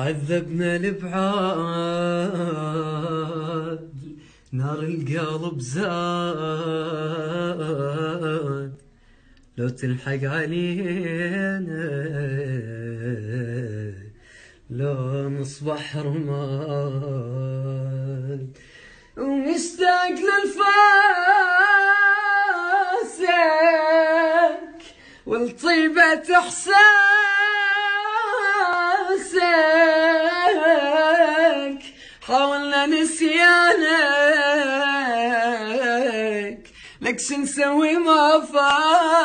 عذبنا الابعاد، نار القلب زاد، لو تلحق علينا لو نصبح رماد. ومشتاق للفاسك والطيبة احساسك، حاولنا نسيانك لك شو نسوي ما فات.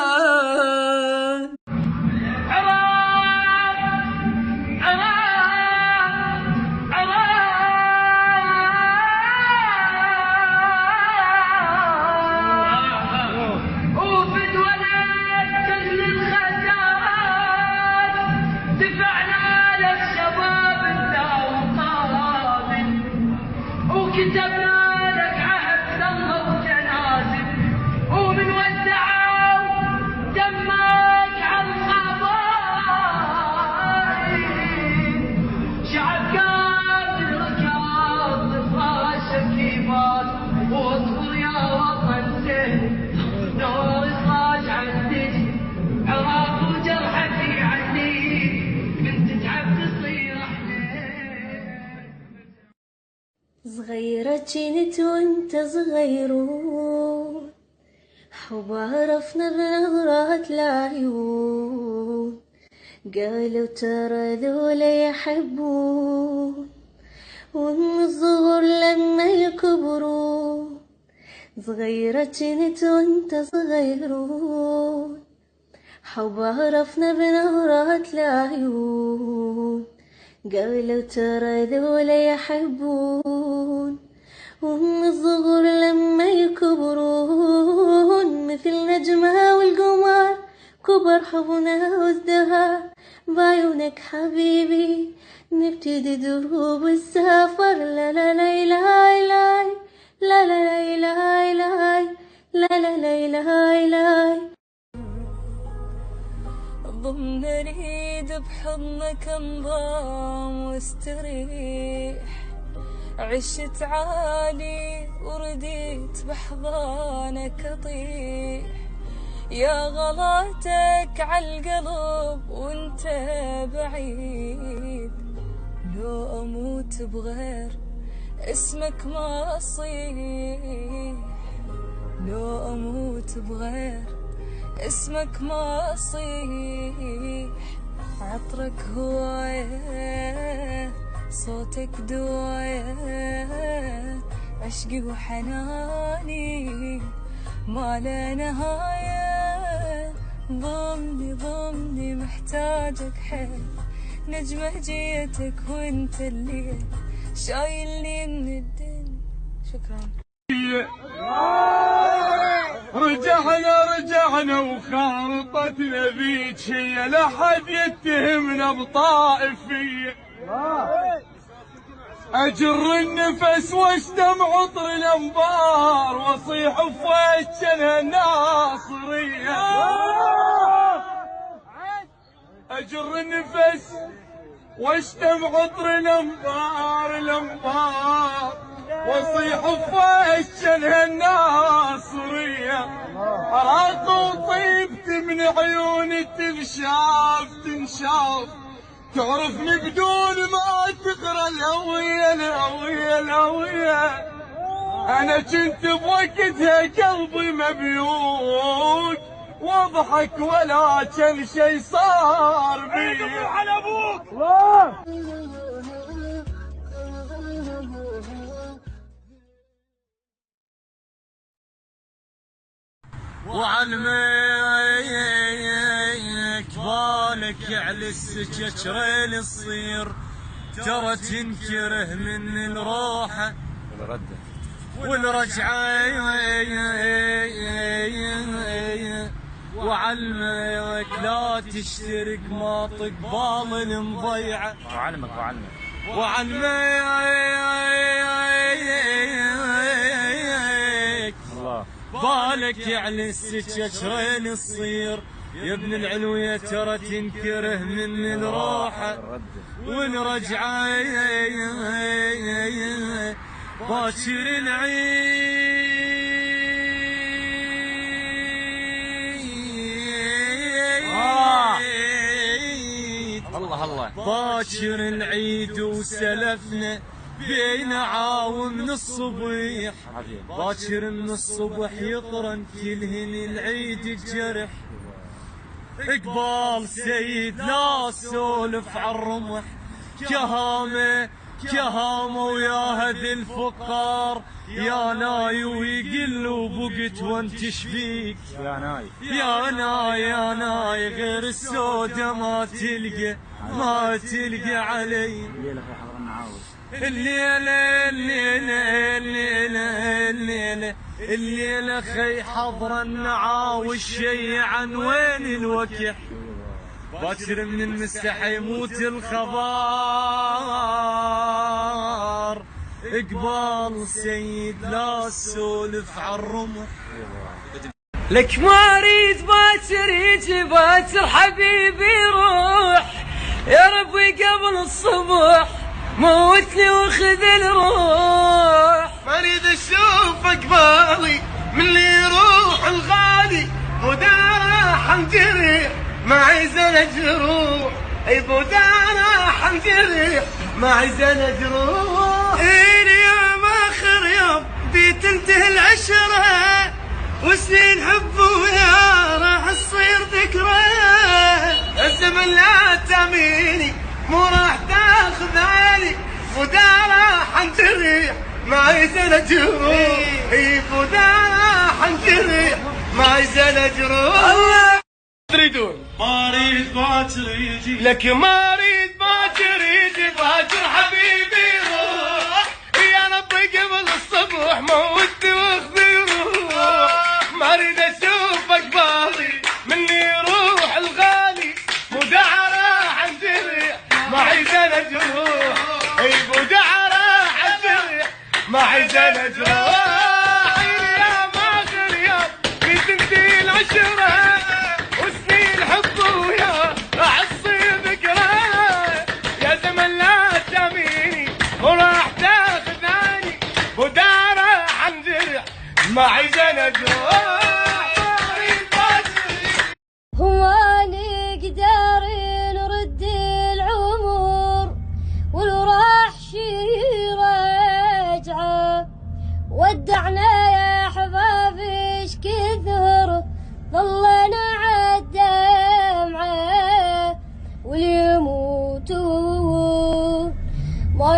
كتبنا لك عهد الله وجنازل، ومن ودعوا دمك على القبائل، شعب كامل ركض فراشك يبات، واصبر يا وطن سهل نور إصلاج عندك، عراق وجرحك يعني من تتعب تصير صغيرة جنت وانت صغيرون، حب عرفنا بنظرات العيون، قالوا ترى ذولا يحبون ومن الصغر لما يكبرون. صغيرة جنت وانت صغيرون، حب عرفنا بنظرات العيون، قالوا ترى ذولا يحبون وهم الصغر لما يكبرون. مثل نجمها والقمر كبر حبنا وازدهر، بعيونك حبيبي نبتدي دروب السفر. لا لا لا لا لا لا لا لا لا لا لا لا لا. ضمن اليد بحضنك انضام واستريح، عشت عالي ورديت بحضانك اطيح، يا غلاتك عالقلب وانت بعيد، لو اموت بغير اسمك ما اصيح، لو اموت بغير اسمك ما أصيح. عطرك هواية صوتك دواية، عشقي وحناني ما لا نهاية. ضمني محتاجك حيل، نجمة جيتك وانت اللي شايلني من الدنيا. شكرا. رجعنا وخارطتنا بيك هي، لا حد يتهمنا بطائفية. اجر النفس واشتم عطر الانبار، واصيح بوجهنا الناصرية. اجر النفس واشتم عطر الانبار، واصيح بوجهنا الناصرية. عراق وطيبت من عيوني تنشاف، تعرفني بدون ما تقرا الهوية. انا كنت بوقتها قلبي مبيوت واضحك، ولكن شي صار بي. على ابوك وعلميك بالك على السكك ريل الصير، ترى تنكره من الروحة والرجعة. وعلمك لا تشترك ما تقبال المضيعة. وعلمك بالك على السكك رين الصير، يا ابن العلوية ترى تنكره من الروحة والرجعة باكر العيد الله باكر العيد وسلفنا بين عاو من الصبيح باكر من الصبح يطرن كلهن العيد الجرح اقبال سيد لا سولف عالرمح كهامة ويا هذي الفقار يا ناي ويقلوا بقت وانت شبيك يا ناي غير السودة ما تلقى علي الليلة خي حضر النعاوي الشي عن وين الوكح باكر من المستحى يموت الخبار اقبال سيد لا سولف عالرمح لك ما اريد باكر يجي باكر حبيبي روح يا ربي قبل الصبح موتني وخذ الروح ما اريد اشوف اقبالي من اللي يروح الغالي بودانا حنجري معي زين جروح اي بودانا حنجري معي زين جروح اليوم اخر يوم بتنتهي العشرة وسنين حب ويا راح تصير ذكرى الزمن لا تاميني مو راح تاخذ علي بودانا حنجري معي زين جروح اي بودانا حنجري معي زين جروح تريدون ما اريد باكر يجي لك ما اريد باكر يجي باكر حبيبي روح يا ربي قبل الصبح موتني واخذي روح ما اريد اشوف اقبالي مني يروح الغالي مدعرة حنجري معي زين جروح اي مدعرة حنجري معي زين جروح يا ماخر يوم بتنتهي العشرة وسنين حب ويا راح تصير ذكرى يا زمن لا تاميني وراح تاخذاني ودارة حنجرح معي زين جروح هو نقدر نرد العمر ولو راح شي رجعه ودعنا يا حباب ايش كثر ظلنا عالدمعه واليموتون ما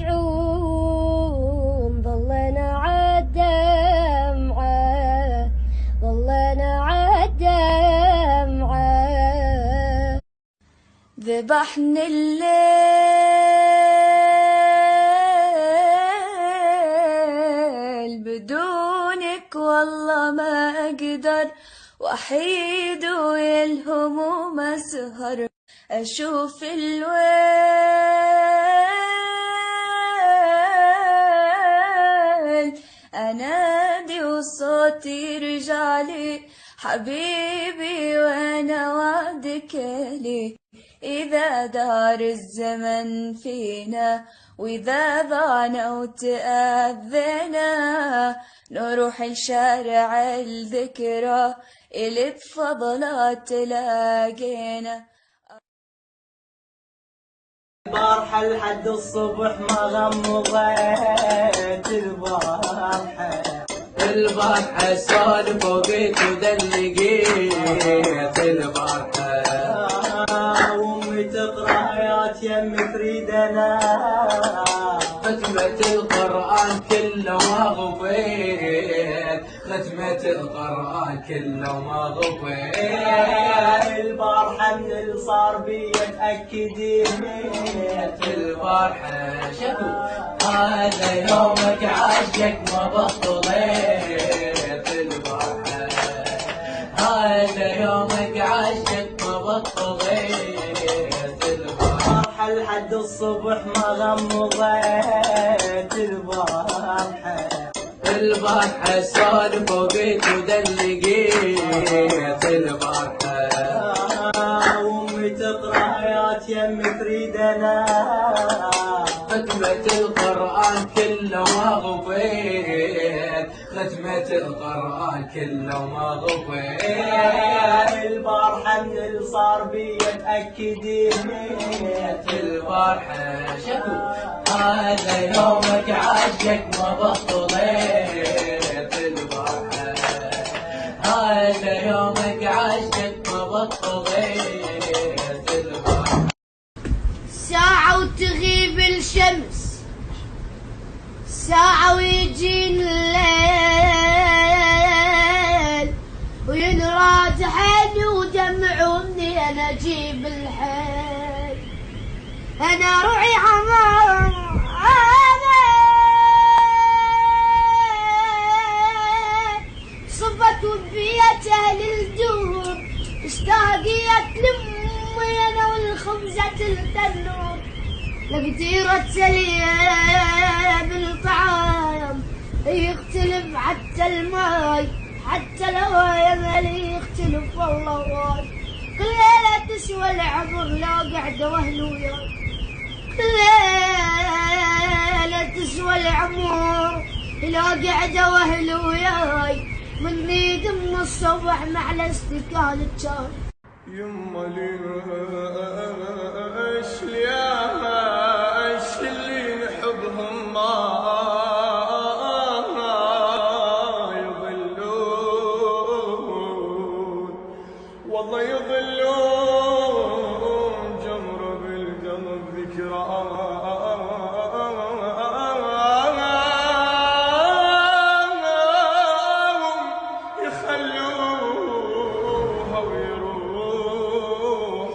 يرجعون ظلنا عالدمعه ظلنا عالدمعه ذبحني الليل بدونك والله ما أقدر وحيد والهموم أسهر أشوف الويل أنادي وصوتي رجالي حبيبي وأنا وعدك لي إذا دار الزمن فينا وإذا ضعنا وتأذينا نروح لشارع الذكرى اللي بفضلها تلاقينا البارحة لحد الصبح ما غمضت البارحة سولف وقيت ودلقيت البارحة وامي تقرا ايات يم تريدنا ختمة القرآن كله ما غفيت ختمة القرآن كله ما غفيت البارحة من اللي صار بي تأكدين البارحة شكو هذا يومك عشقك ما بطليت البارحة هذا يومك عشقك ما بطليت البارحة لحد الصبح ما غمضت البارحة البارحة سولف وقيت ودلقيت البارحة وامي تقرا ايات يمي تريد انا ختمة القرآن كله ما غبيت ختمة القرآن كله ما غبيت البارحة من اللي صار بي تأكدين البارحة شكو هذا يومك عاشق ما بطليت البارحة هذا يومك عاشق ما بطليت البارحة ساعة وتغيب الشمس ساعة ويجينا الليل وينراد حيلي ودمعوني أنا أجيب الحيل أنا روحي حمام صبت وبيت أهل الدور اشتاقيت لأمي أنا والخبزة التنور لقديرة سلية بالطعام يختلف حتى الماي حتى الهواء مالي يختلف والله واي كل ليلة تسوى العمر لو قعدة واهل وياي كل ليلة تسوى العمر لو قعدة واهل وياي مني دم الصبح مع الاستكان الشاي يما ليش ليش اللي نحبهم ما يضلون والله يضلون جمرة بالقلب ذكراهم يخلوها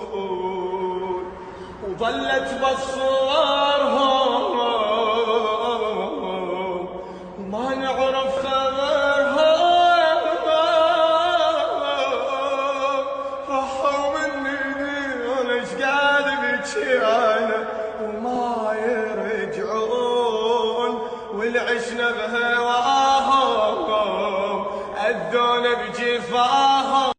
ويروحون وظلت بصورهم وما نعرف خبرهم راحوا مني ليش قاعد بكي انا وما يرجعون والعشنا بهواهم اذون بجفاهم